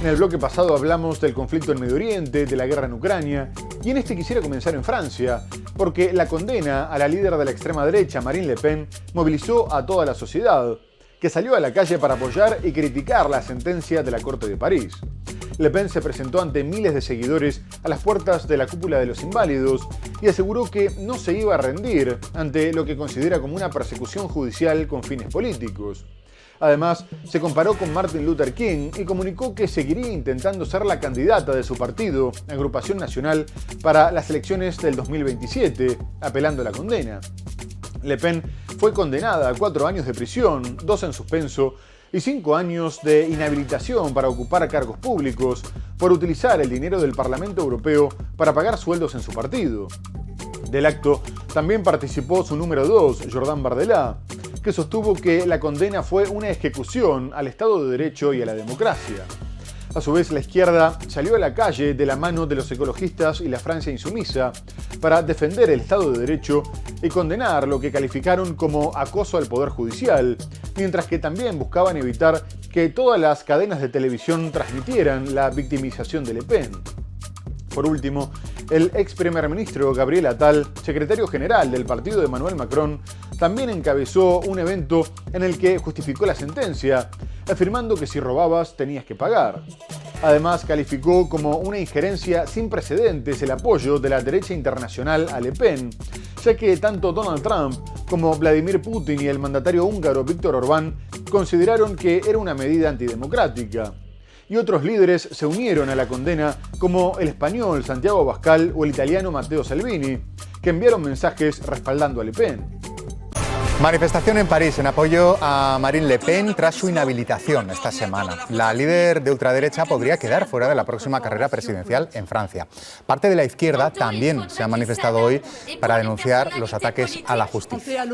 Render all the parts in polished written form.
En el bloque pasado hablamos del conflicto en Medio Oriente, de la guerra en Ucrania, y en este quisiera comenzar en Francia, porque la condena a la líder de la extrema derecha, Marine Le Pen, movilizó a toda la sociedad, que salió a la calle para apoyar y criticar la sentencia de la Corte de París. Le Pen se presentó ante miles de seguidores a las puertas de la cúpula de los inválidos y aseguró que no se iba a rendir ante lo que considera como una persecución judicial con fines políticos. Además, se comparó con Martin Luther King y comunicó que seguiría intentando ser la candidata de su partido, Agrupación Nacional, para las elecciones del 2027, apelando a la condena. Le Pen fue condenada a 4 años de prisión, 2 en suspenso y 5 años de inhabilitación para ocupar cargos públicos por utilizar el dinero del Parlamento Europeo para pagar sueldos en su partido. Del acto también participó su número 2, Jordan Bardella, que sostuvo que la condena fue una ejecución al Estado de Derecho y a la democracia. A su vez, la izquierda salió a la calle de la mano de los ecologistas y la Francia insumisa para defender el Estado de Derecho y condenar lo que calificaron como acoso al Poder Judicial, mientras que también buscaban evitar que todas las cadenas de televisión transmitieran la victimización de Le Pen. Por último, el ex primer ministro Gabriel Attal, secretario general del partido de Emmanuel Macron, también encabezó un evento en el que justificó la sentencia, afirmando que si robabas tenías que pagar. Además, calificó como una injerencia sin precedentes el apoyo de la derecha internacional a Le Pen, ya que tanto Donald Trump como Vladimir Putin y el mandatario húngaro Viktor Orbán consideraron que era una medida antidemocrática. Y otros líderes se unieron a la condena, como el español Santiago Abascal o el italiano Matteo Salvini, que enviaron mensajes respaldando a Le Pen. Manifestación en París en apoyo a Marine Le Pen tras su inhabilitación esta semana. La líder de ultraderecha podría quedar fuera de la próxima carrera presidencial en Francia. Parte de la izquierda también se ha manifestado hoy para denunciar los ataques a la justicia.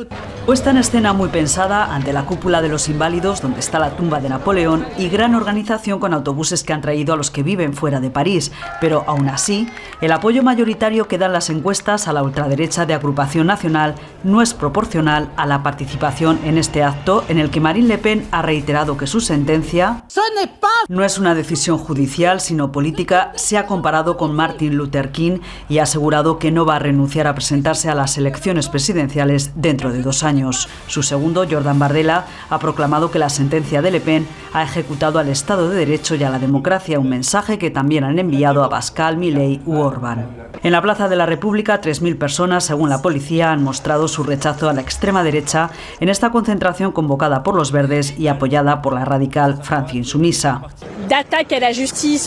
Puesta en escena muy pensada ante la cúpula de los inválidos, donde está la tumba de Napoleón, y gran organización con autobuses que han traído a los que viven fuera de París. Pero aún así, el apoyo mayoritario que dan las encuestas a la ultraderecha de Agrupación Nacional no es proporcional a la participación en este acto, en el que Marine Le Pen ha reiterado que su sentencia no es una decisión judicial sino política. Se ha comparado con Martin Luther King y ha asegurado que no va a renunciar a presentarse a las elecciones presidenciales dentro de 2 años. Su segundo, Jordan Bardella, ha proclamado que la sentencia de Le Pen ha ejecutado al Estado de Derecho y a la democracia, un mensaje que también han enviado a Pascal, Milei u Orbán. En la Plaza de la República, 3.000 personas, según la policía, han mostrado su rechazo a la extrema derecha en esta concentración convocada por los Verdes y apoyada por la radical Francia insumisa.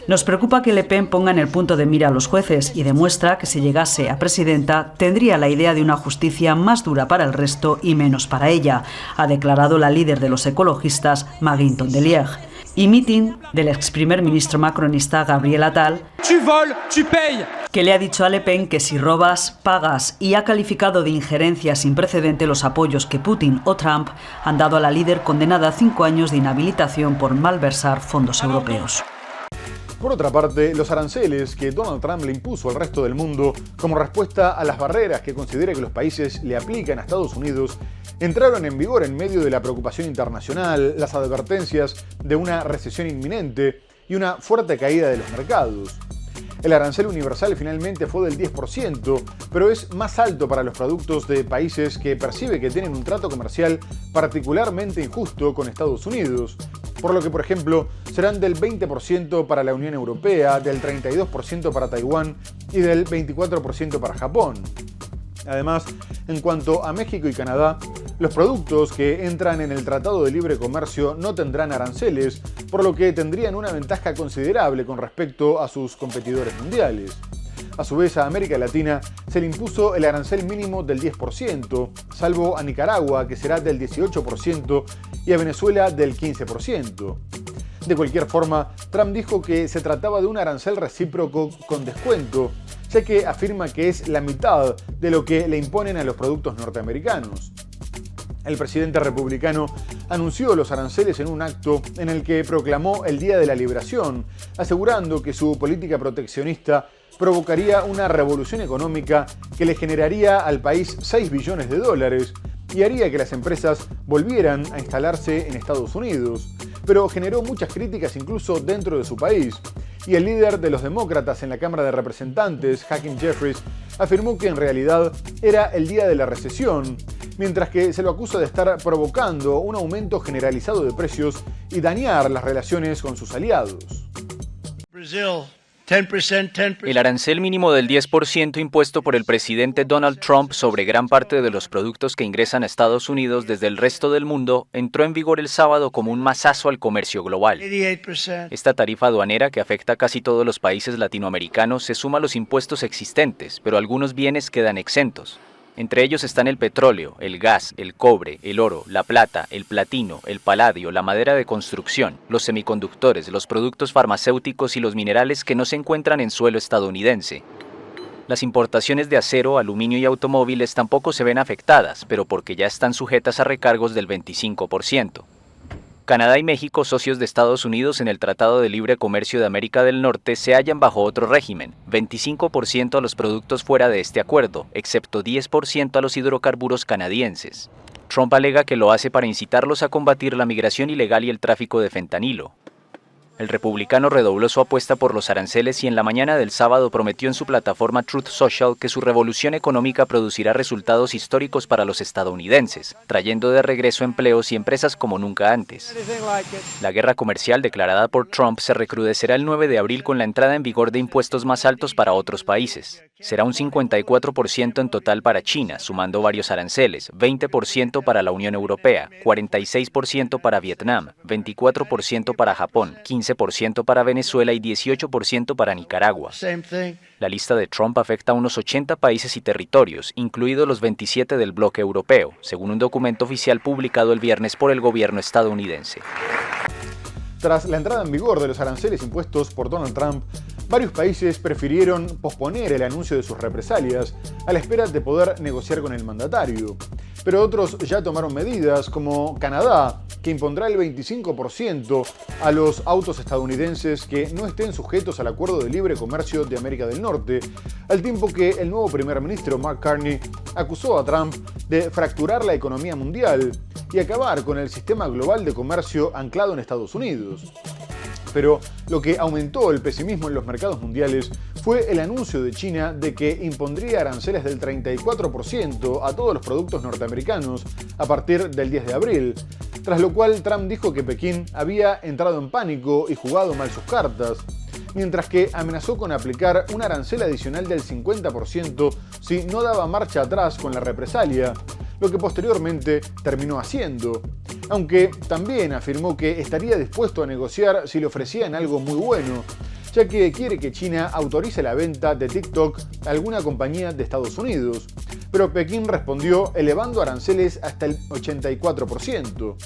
Nos preocupa que Le Pen ponga en el punto de mira a los jueces y demuestra que si llegase a presidenta tendría la idea de una justicia más dura para el resto y menos para ella, ha declarado la líder de los ecologistas, Marine Tondelier. Y mitin del ex primer ministro macronista Gabriel Attal, que le ha dicho a Le Pen que si robas, pagas, y ha calificado de injerencia sin precedente los apoyos que Putin o Trump han dado a la líder condenada a 5 años de inhabilitación por malversar fondos europeos. Por otra parte, los aranceles que Donald Trump le impuso al resto del mundo como respuesta a las barreras que considera que los países le aplican a Estados Unidos entraron en vigor en medio de la preocupación internacional, las advertencias de una recesión inminente y una fuerte caída de los mercados. El arancel universal finalmente fue del 10%, pero es más alto para los productos de países que percibe que tienen un trato comercial particularmente injusto con Estados Unidos, por lo que, por ejemplo, serán del 20% para la Unión Europea, del 32% para Taiwán y del 24% para Japón. Además, en cuanto a México y Canadá, los productos que entran en el Tratado de Libre Comercio no tendrán aranceles, por lo que tendrían una ventaja considerable con respecto a sus competidores mundiales. A su vez, a América Latina se le impuso el arancel mínimo del 10%, salvo a Nicaragua, que será del 18%, y a Venezuela del 15%. De cualquier forma, Trump dijo que se trataba de un arancel recíproco con descuento, ya que afirma que es la mitad de lo que le imponen a los productos norteamericanos. El presidente republicano anunció los aranceles en un acto en el que proclamó el Día de la Liberación, asegurando que su política proteccionista provocaría una revolución económica que le generaría al país 6 billones de dólares y haría que las empresas volvieran a instalarse en Estados Unidos, pero generó muchas críticas incluso dentro de su país. Y el líder de los demócratas en la Cámara de Representantes, Hakeem Jeffries, afirmó que en realidad era el día de la recesión, mientras que se lo acusa de estar provocando un aumento generalizado de precios y dañar las relaciones con sus aliados. El arancel mínimo del 10% impuesto por el presidente Donald Trump sobre gran parte de los productos que ingresan a Estados Unidos desde el resto del mundo entró en vigor el sábado como un mazazo al comercio global. Esta tarifa aduanera, que afecta a casi todos los países latinoamericanos, se suma a los impuestos existentes, pero algunos bienes quedan exentos. Entre ellos están el petróleo, el gas, el cobre, el oro, la plata, el platino, el paladio, la madera de construcción, los semiconductores, los productos farmacéuticos y los minerales que no se encuentran en suelo estadounidense. Las importaciones de acero, aluminio y automóviles tampoco se ven afectadas, pero porque ya están sujetas a recargos del 25%. Canadá y México, socios de Estados Unidos en el Tratado de Libre Comercio de América del Norte, se hallan bajo otro régimen, 25% a los productos fuera de este acuerdo, excepto 10% a los hidrocarburos canadienses. Trump alega que lo hace para incitarlos a combatir la migración ilegal y el tráfico de fentanilo. El republicano redobló su apuesta por los aranceles y en la mañana del sábado prometió en su plataforma Truth Social que su revolución económica producirá resultados históricos para los estadounidenses, trayendo de regreso empleos y empresas como nunca antes. La guerra comercial declarada por Trump se recrudecerá el 9 de abril con la entrada en vigor de impuestos más altos para otros países. Será un 54% en total para China, sumando varios aranceles, 20% para la Unión Europea, 46% para Vietnam, 24% para Japón, 15% para Venezuela y 18% para Nicaragua. La lista de Trump afecta a unos 80 países y territorios, incluidos los 27 del bloque europeo, según un documento oficial publicado el viernes por el gobierno estadounidense. Tras la entrada en vigor de los aranceles impuestos por Donald Trump, varios países prefirieron posponer el anuncio de sus represalias a la espera de poder negociar con el mandatario. Pero otros ya tomaron medidas, como Canadá, que impondrá el 25% a los autos estadounidenses que no estén sujetos al Acuerdo de Libre Comercio de América del Norte, al tiempo que el nuevo primer ministro Mark Carney acusó a Trump de fracturar la economía mundial y acabar con el sistema global de comercio anclado en Estados Unidos. Pero lo que aumentó el pesimismo en los mercados mundiales fue el anuncio de China de que impondría aranceles del 34% a todos los productos norteamericanos a partir del 10 de abril, tras lo cual Trump dijo que Pekín había entrado en pánico y jugado mal sus cartas, mientras que amenazó con aplicar un arancel adicional del 50% si no daba marcha atrás con la represalia, lo que posteriormente terminó haciendo, aunque también afirmó que estaría dispuesto a negociar si le ofrecían algo muy bueno, ya que quiere que China autorice la venta de TikTok a alguna compañía de Estados Unidos. Pero Pekín respondió elevando aranceles hasta el 84%.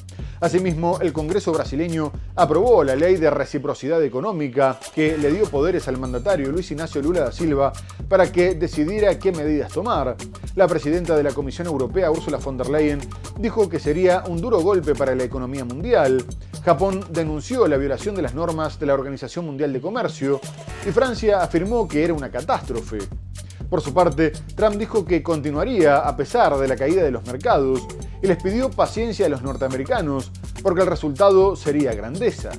Asimismo, el Congreso brasileño aprobó la ley de reciprocidad económica que le dio poderes al mandatario Luis Ignacio Lula da Silva para que decidiera qué medidas tomar. La presidenta de la Comisión Europea, Ursula von der Leyen, dijo que sería un duro golpe para la economía mundial. Japón denunció la violación de las normas de la Organización Mundial de Comercio y Francia afirmó que era una catástrofe. Por su parte, Trump dijo que continuaría a pesar de la caída de los mercados y les pidió paciencia a los norteamericanos porque el resultado sería grandeza.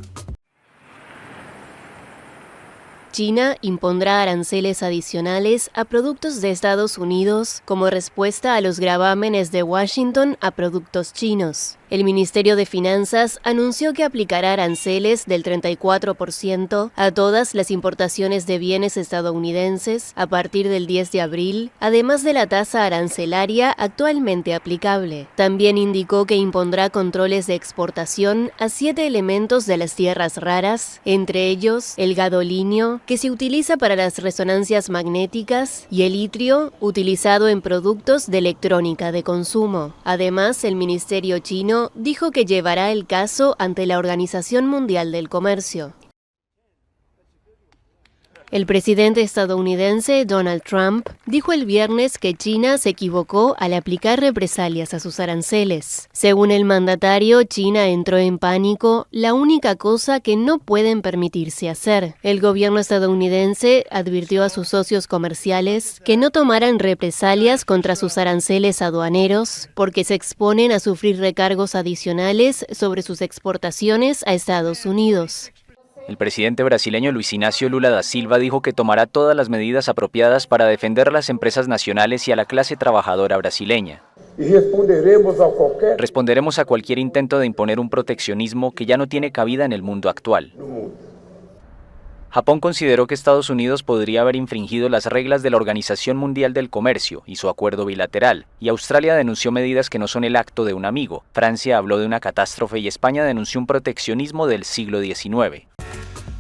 China impondrá aranceles adicionales a productos de Estados Unidos como respuesta a los gravámenes de Washington a productos chinos. El Ministerio de Finanzas anunció que aplicará aranceles del 34% a todas las importaciones de bienes estadounidenses a partir del 10 de abril, además de la tasa arancelaria actualmente aplicable. También indicó que impondrá controles de exportación a 7 elementos de las tierras raras, entre ellos el gadolinio, que se utiliza para las resonancias magnéticas, y el itrio, utilizado en productos de electrónica de consumo. Además, el Ministerio chino dijo que llevará el caso ante la Organización Mundial del Comercio. El presidente estadounidense Donald Trump dijo el viernes que China se equivocó al aplicar represalias a sus aranceles. Según el mandatario, China entró en pánico, la única cosa que no pueden permitirse hacer. El gobierno estadounidense advirtió a sus socios comerciales que no tomaran represalias contra sus aranceles aduaneros porque se exponen a sufrir recargos adicionales sobre sus exportaciones a Estados Unidos. El presidente brasileño Luis Inácio Lula da Silva dijo que tomará todas las medidas apropiadas para defender a las empresas nacionales y a la clase trabajadora brasileña. Responderemos a cualquier intento de imponer un proteccionismo que ya no tiene cabida en el mundo actual. Japón consideró que Estados Unidos podría haber infringido las reglas de la Organización Mundial del Comercio y su acuerdo bilateral, y Australia denunció medidas que no son el acto de un amigo. Francia habló de una catástrofe y España denunció un proteccionismo del siglo XIX.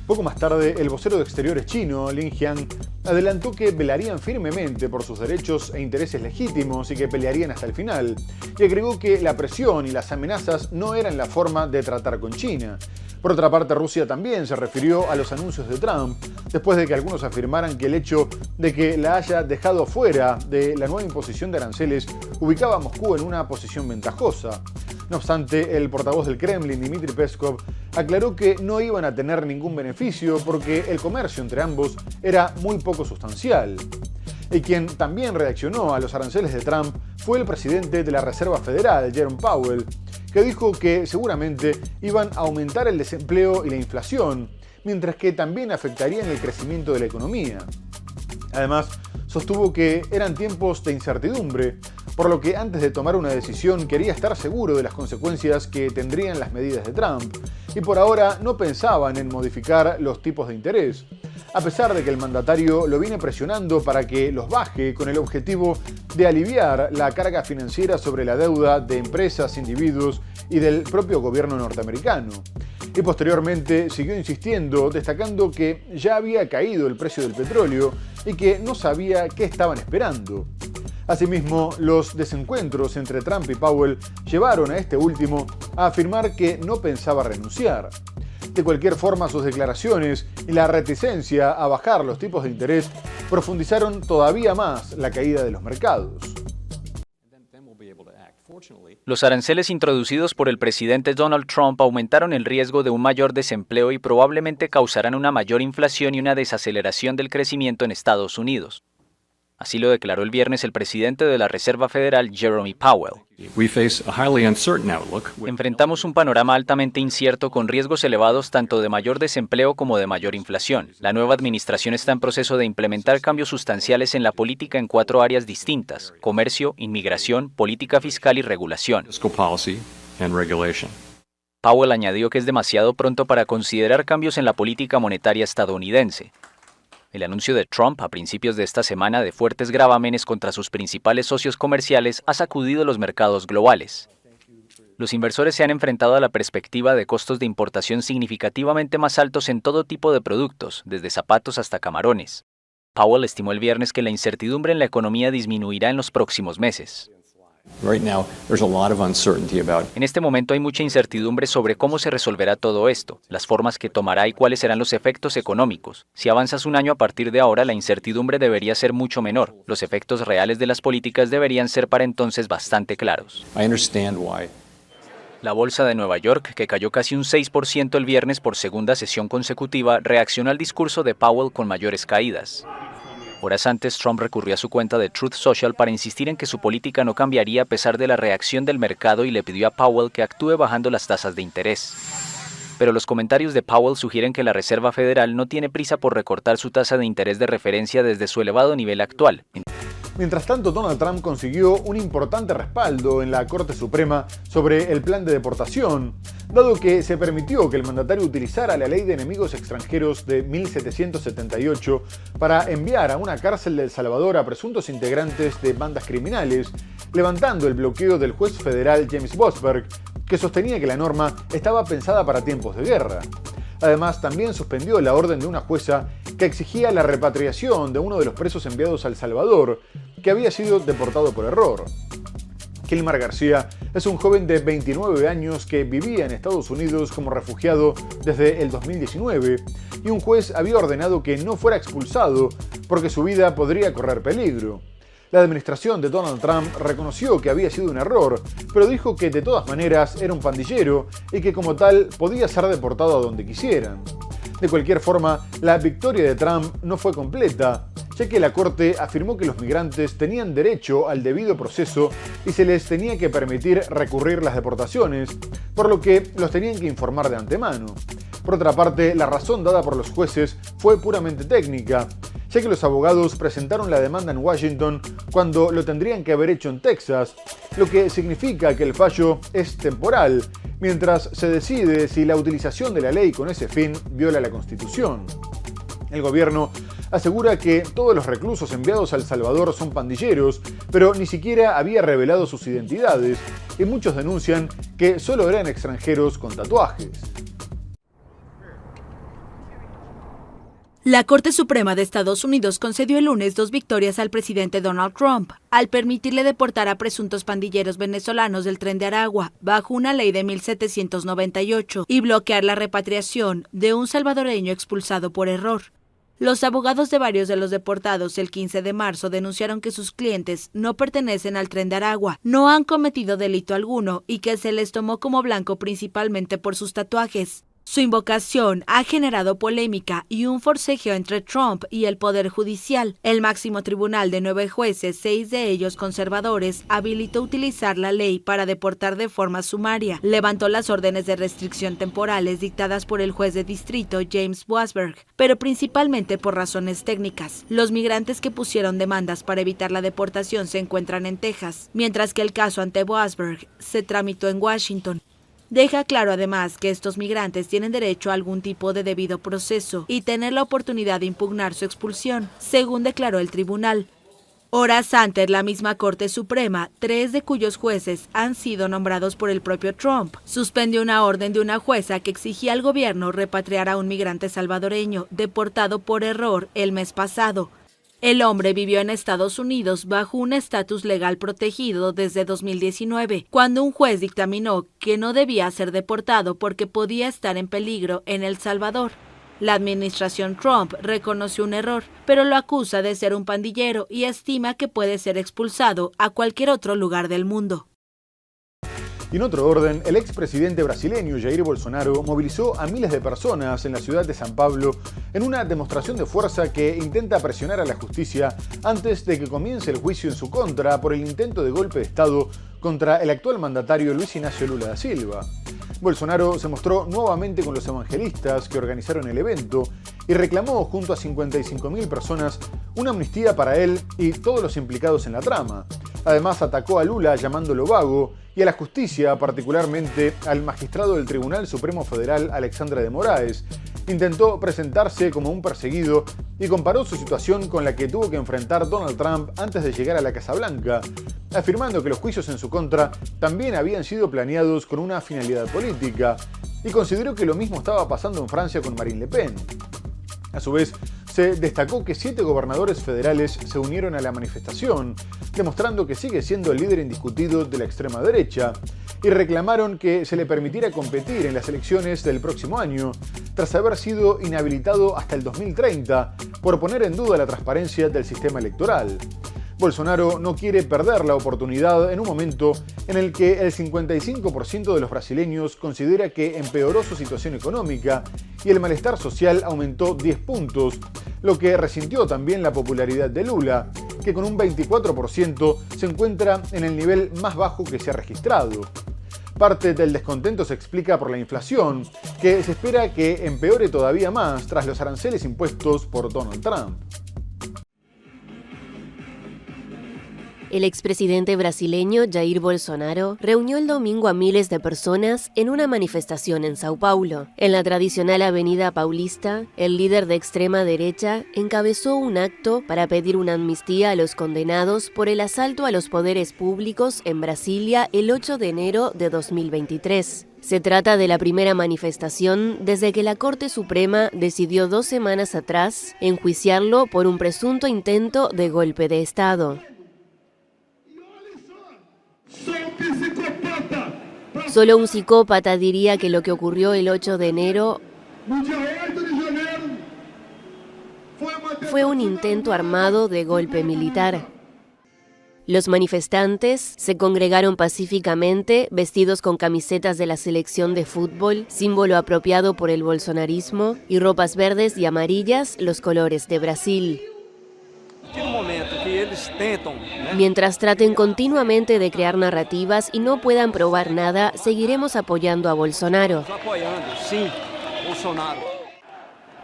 Poco más tarde, el vocero de Exteriores chino, Lin Jian, adelantó que velarían firmemente por sus derechos e intereses legítimos y que pelearían hasta el final, y agregó que la presión y las amenazas no eran la forma de tratar con China. Por otra parte, Rusia también se refirió a los anuncios de Trump, después de que algunos afirmaran que el hecho de que la haya dejado fuera de la nueva imposición de aranceles ubicaba a Moscú en una posición ventajosa. No obstante, el portavoz del Kremlin, Dmitry Peskov, aclaró que no iban a tener ningún beneficio porque el comercio entre ambos era muy poco sustancial. Y quien también reaccionó a los aranceles de Trump fue el presidente de la Reserva Federal, Jerome Powell, que dijo que seguramente iban a aumentar el desempleo y la inflación, mientras que también afectarían el crecimiento de la economía. Además, sostuvo que eran tiempos de incertidumbre, por lo que antes de tomar una decisión quería estar seguro de las consecuencias que tendrían las medidas de Trump, y por ahora no pensaban en modificar los tipos de interés, a pesar de que el mandatario lo viene presionando para que los baje con el objetivo de aliviar la carga financiera sobre la deuda de empresas, individuos y del propio gobierno norteamericano. Y posteriormente siguió insistiendo, destacando que ya había caído el precio del petróleo y que no sabía qué estaban esperando. Asimismo, los desencuentros entre Trump y Powell llevaron a este último a afirmar que no pensaba renunciar. De cualquier forma, sus declaraciones y la reticencia a bajar los tipos de interés profundizaron todavía más la caída de los mercados. Los aranceles introducidos por el presidente Donald Trump aumentaron el riesgo de un mayor desempleo y probablemente causarán una mayor inflación y una desaceleración del crecimiento en Estados Unidos. Así lo declaró el viernes el presidente de la Reserva Federal, Jerome Powell. Enfrentamos un panorama altamente incierto con riesgos elevados tanto de mayor desempleo como de mayor inflación. La nueva administración está en proceso de implementar cambios sustanciales en la política en 4 áreas distintas: comercio, inmigración, política fiscal y regulación. Powell añadió que es demasiado pronto para considerar cambios en la política monetaria estadounidense. El anuncio de Trump a principios de esta semana de fuertes gravámenes contra sus principales socios comerciales ha sacudido los mercados globales. Los inversores se han enfrentado a la perspectiva de costos de importación significativamente más altos en todo tipo de productos, desde zapatos hasta camarones. Powell estimó el viernes que la incertidumbre en la economía disminuirá en los próximos meses. En este momento hay mucha incertidumbre sobre cómo se resolverá todo esto, las formas que tomará y cuáles serán los efectos económicos. Si avanzas un año a partir de ahora, la incertidumbre debería ser mucho menor. Los efectos reales de las políticas deberían ser para entonces bastante claros. La bolsa de Nueva York, que cayó casi un 6% el viernes por segunda sesión consecutiva, reaccionó al discurso de Powell con mayores caídas. Horas antes, Trump recurrió a su cuenta de Truth Social para insistir en que su política no cambiaría a pesar de la reacción del mercado y le pidió a Powell que actúe bajando las tasas de interés. Pero los comentarios de Powell sugieren que la Reserva Federal no tiene prisa por recortar su tasa de interés de referencia desde su elevado nivel actual. Mientras tanto, Donald Trump consiguió un importante respaldo en la Corte Suprema sobre el plan de deportación, dado que se permitió que el mandatario utilizara la Ley de Enemigos Extranjeros de 1778 para enviar a una cárcel de El Salvador a presuntos integrantes de bandas criminales, levantando el bloqueo del juez federal James Boasberg, que sostenía que la norma estaba pensada para tiempos de guerra. Además, también suspendió la orden de una jueza que exigía la repatriación de uno de los presos enviados a El Salvador, que había sido deportado por error. Kilmar García es un joven de 29 años que vivía en Estados Unidos como refugiado desde el 2019 y un juez había ordenado que no fuera expulsado porque su vida podría correr peligro. La administración de Donald Trump reconoció que había sido un error, pero dijo que de todas maneras era un pandillero y que como tal podía ser deportado a donde quisieran. De cualquier forma, la victoria de Trump no fue completa, ya que la Corte afirmó que los migrantes tenían derecho al debido proceso y se les tenía que permitir recurrir las deportaciones, por lo que los tenían que informar de antemano. Por otra parte, la razón dada por los jueces fue puramente técnica, ya que los abogados presentaron la demanda en Washington cuando lo tendrían que haber hecho en Texas, lo que significa que el fallo es temporal, mientras se decide si la utilización de la ley con ese fin viola la Constitución. El gobierno asegura que todos los reclusos enviados a El Salvador son pandilleros, pero ni siquiera había revelado sus identidades, y muchos denuncian que solo eran extranjeros con tatuajes. La Corte Suprema de Estados Unidos concedió el lunes 2 victorias al presidente Donald Trump, al permitirle deportar a presuntos pandilleros venezolanos del Tren de Aragua, bajo una ley de 1798, y bloquear la repatriación de un salvadoreño expulsado por error. Los abogados de varios de los deportados el 15 de marzo denunciaron que sus clientes no pertenecen al Tren de Aragua, no han cometido delito alguno y que se les tomó como blanco principalmente por sus tatuajes. Su invocación ha generado polémica y un forcejeo entre Trump y el Poder Judicial. El máximo tribunal de 9 jueces, 6 de ellos conservadores, habilitó utilizar la ley para deportar de forma sumaria. Levantó las órdenes de restricción temporales dictadas por el juez de distrito James Boasberg, pero principalmente por razones técnicas. Los migrantes que pusieron demandas para evitar la deportación se encuentran en Texas, mientras que el caso ante Boasberg se tramitó en Washington. Deja claro además que estos migrantes tienen derecho a algún tipo de debido proceso y tener la oportunidad de impugnar su expulsión, según declaró el tribunal. Horas antes, la misma Corte Suprema, 3 de cuyos jueces han sido nombrados por el propio Trump, suspendió una orden de una jueza que exigía al gobierno repatriar a un migrante salvadoreño deportado por error el mes pasado. El hombre vivió en Estados Unidos bajo un estatus legal protegido desde 2019, cuando un juez dictaminó que no debía ser deportado porque podía estar en peligro en El Salvador. La administración Trump reconoció un error, pero lo acusa de ser un pandillero y estima que puede ser expulsado a cualquier otro lugar del mundo. Y en otro orden, el expresidente brasileño Jair Bolsonaro movilizó a miles de personas en la ciudad de San Pablo en una demostración de fuerza que intenta presionar a la justicia antes de que comience el juicio en su contra por el intento de golpe de Estado contra el actual mandatario Luis Ignacio Lula da Silva. Bolsonaro se mostró nuevamente con los evangelistas que organizaron el evento y reclamó junto a 55.000 personas una amnistía para él y todos los implicados en la trama. Además atacó a Lula llamándolo vago y a la justicia, particularmente al magistrado del Tribunal Supremo Federal Alexandre de Moraes. Intentó presentarse como un perseguido y comparó su situación con la que tuvo que enfrentar Donald Trump antes de llegar a la Casa Blanca, afirmando que los juicios en su contra también habían sido planeados con una finalidad política, y consideró que lo mismo estaba pasando en Francia con Marine Le Pen. A su vez, se destacó que 7 gobernadores federales se unieron a la manifestación, demostrando que sigue siendo el líder indiscutido de la extrema derecha, y reclamaron que se le permitiera competir en las elecciones del próximo año, tras haber sido inhabilitado hasta el 2030 por poner en duda la transparencia del sistema electoral. Bolsonaro no quiere perder la oportunidad en un momento en el que el 55% de los brasileños considera que empeoró su situación económica y el malestar social aumentó 10 puntos, lo que resintió también la popularidad de Lula, que con un 24% se encuentra en el nivel más bajo que se ha registrado. Parte del descontento se explica por la inflación, que se espera que empeore todavía más tras los aranceles impuestos por Donald Trump. El expresidente brasileño Jair Bolsonaro reunió el domingo a miles de personas en una manifestación en Sao Paulo. En la tradicional Avenida Paulista, el líder de extrema derecha encabezó un acto para pedir una amnistía a los condenados por el asalto a los poderes públicos en Brasilia el 8 de enero de 2023. Se trata de la primera manifestación desde que la Corte Suprema decidió 2 semanas atrás enjuiciarlo por un presunto intento de golpe de Estado. Solo un psicópata diría que lo que ocurrió el 8 de enero fue un intento armado de golpe militar. Los manifestantes se congregaron pacíficamente, vestidos con camisetas de la selección de fútbol, símbolo apropiado por el bolsonarismo, y ropas verdes y amarillas, los colores de Brasil. Mientras traten continuamente de crear narrativas y no puedan probar nada, seguiremos apoyando a Bolsonaro.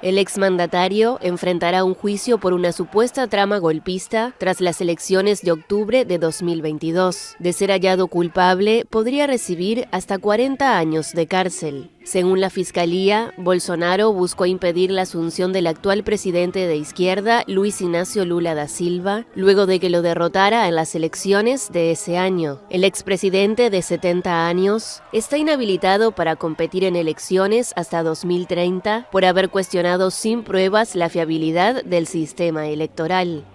El exmandatario enfrentará un juicio por una supuesta trama golpista tras las elecciones de octubre de 2022. De ser hallado culpable, podría recibir hasta 40 años de cárcel. Según la Fiscalía, Bolsonaro buscó impedir la asunción del actual presidente de izquierda, Luis Ignacio Lula da Silva, luego de que lo derrotara en las elecciones de ese año. El expresidente de 70 años está inhabilitado para competir en elecciones hasta 2030 por haber cuestionado sin pruebas la fiabilidad del sistema electoral.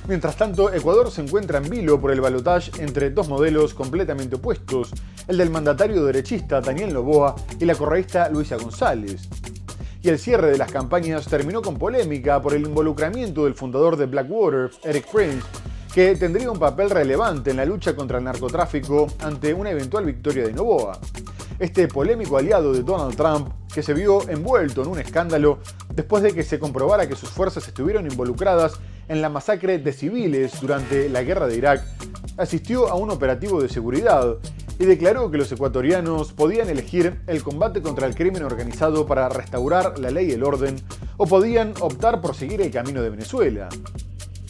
Mientras tanto, Ecuador se encuentra en vilo por el balotaje entre dos modelos completamente opuestos, el del mandatario derechista Daniel Noboa y la correísta Luisa González. Y el cierre de las campañas terminó con polémica por el involucramiento del fundador de Blackwater, Erik Prince, que tendría un papel relevante en la lucha contra el narcotráfico ante una eventual victoria de Noboa. Este polémico aliado de Donald Trump, que se vio envuelto en un escándalo después de que se comprobara que sus fuerzas estuvieron involucradas en la masacre de civiles durante la guerra de Irak, asistió a un operativo de seguridad y declaró que los ecuatorianos podían elegir el combate contra el crimen organizado para restaurar la ley y el orden, o podían optar por seguir el camino de Venezuela.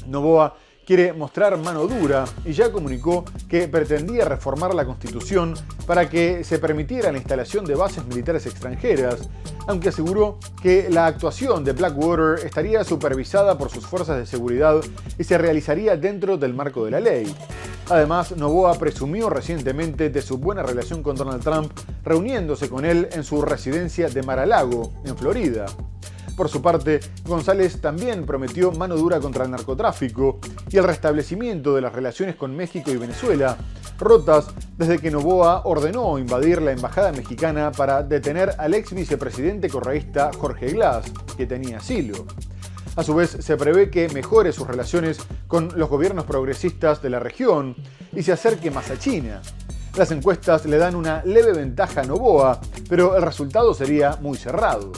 Noboa quiere mostrar mano dura y ya comunicó que pretendía reformar la Constitución para que se permitiera la instalación de bases militares extranjeras, aunque aseguró que la actuación de Blackwater estaría supervisada por sus fuerzas de seguridad y se realizaría dentro del marco de la ley. Además, Noboa presumió recientemente de su buena relación con Donald Trump, reuniéndose con él en su residencia de Mar-a-Lago, en Florida. Por su parte, González también prometió mano dura contra el narcotráfico y el restablecimiento de las relaciones con México y Venezuela, rotas desde que Noboa ordenó invadir la embajada mexicana para detener al ex vicepresidente correísta Jorge Glass, que tenía asilo. A su vez, se prevé que mejore sus relaciones con los gobiernos progresistas de la región y se acerque más a China. Las encuestas le dan una leve ventaja a Noboa, pero el resultado sería muy cerrado.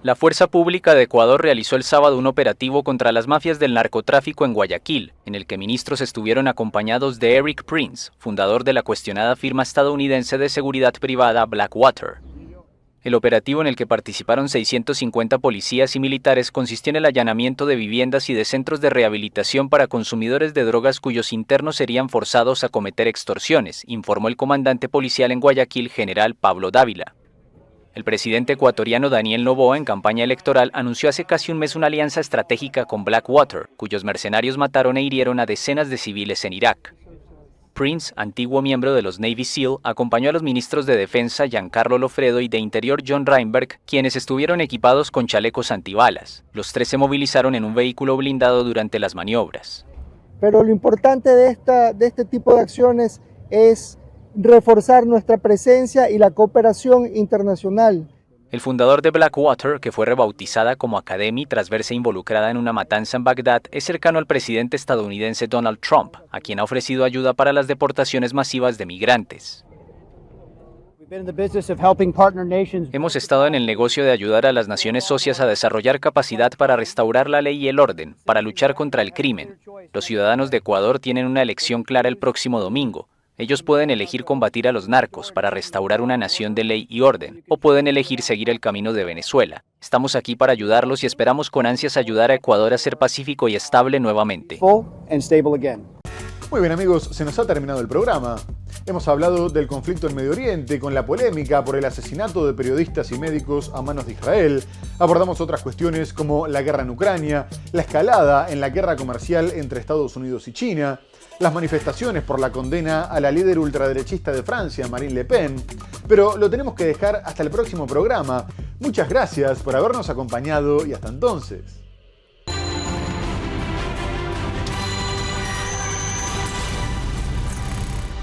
La Fuerza Pública de Ecuador realizó el sábado un operativo contra las mafias del narcotráfico en Guayaquil, en el que ministros estuvieron acompañados de Erik Prince, fundador de la cuestionada firma estadounidense de seguridad privada Blackwater. El operativo, en el que participaron 650 policías y militares, consistió en el allanamiento de viviendas y de centros de rehabilitación para consumidores de drogas cuyos internos serían forzados a cometer extorsiones, informó el comandante policial en Guayaquil, general Pablo Dávila. El presidente ecuatoriano Daniel Noboa, en campaña electoral, anunció hace casi un mes una alianza estratégica con Blackwater, cuyos mercenarios mataron e hirieron a decenas de civiles en Irak. Prince, antiguo miembro de los Navy SEAL, acompañó a los ministros de Defensa Giancarlo Lofredo y de Interior John Reinberg, quienes estuvieron equipados con chalecos antibalas. Los tres se movilizaron en un vehículo blindado durante las maniobras. Pero lo importante de este tipo de acciones es reforzar nuestra presencia y la cooperación internacional. El fundador de Blackwater, que fue rebautizada como Academy tras verse involucrada en una matanza en Bagdad, es cercano al presidente estadounidense Donald Trump, a quien ha ofrecido ayuda para las deportaciones masivas de migrantes. Hemos estado en el negocio de ayudar a las naciones socias a desarrollar capacidad para restaurar la ley y el orden, para luchar contra el crimen. Los ciudadanos de Ecuador tienen una elección clara el próximo domingo. Ellos pueden elegir combatir a los narcos para restaurar una nación de ley y orden, o pueden elegir seguir el camino de Venezuela. Estamos aquí para ayudarlos y esperamos con ansias ayudar a Ecuador a ser pacífico y estable nuevamente. Muy bien amigos, se nos ha terminado el programa. Hemos hablado del conflicto en Medio Oriente, con la polémica por el asesinato de periodistas y médicos a manos de Israel. Abordamos otras cuestiones como la guerra en Ucrania, la escalada en la guerra comercial entre Estados Unidos y China, las manifestaciones por la condena a la líder ultraderechista de Francia, Marine Le Pen. Pero lo tenemos que dejar hasta el próximo programa. Muchas gracias por habernos acompañado y hasta entonces.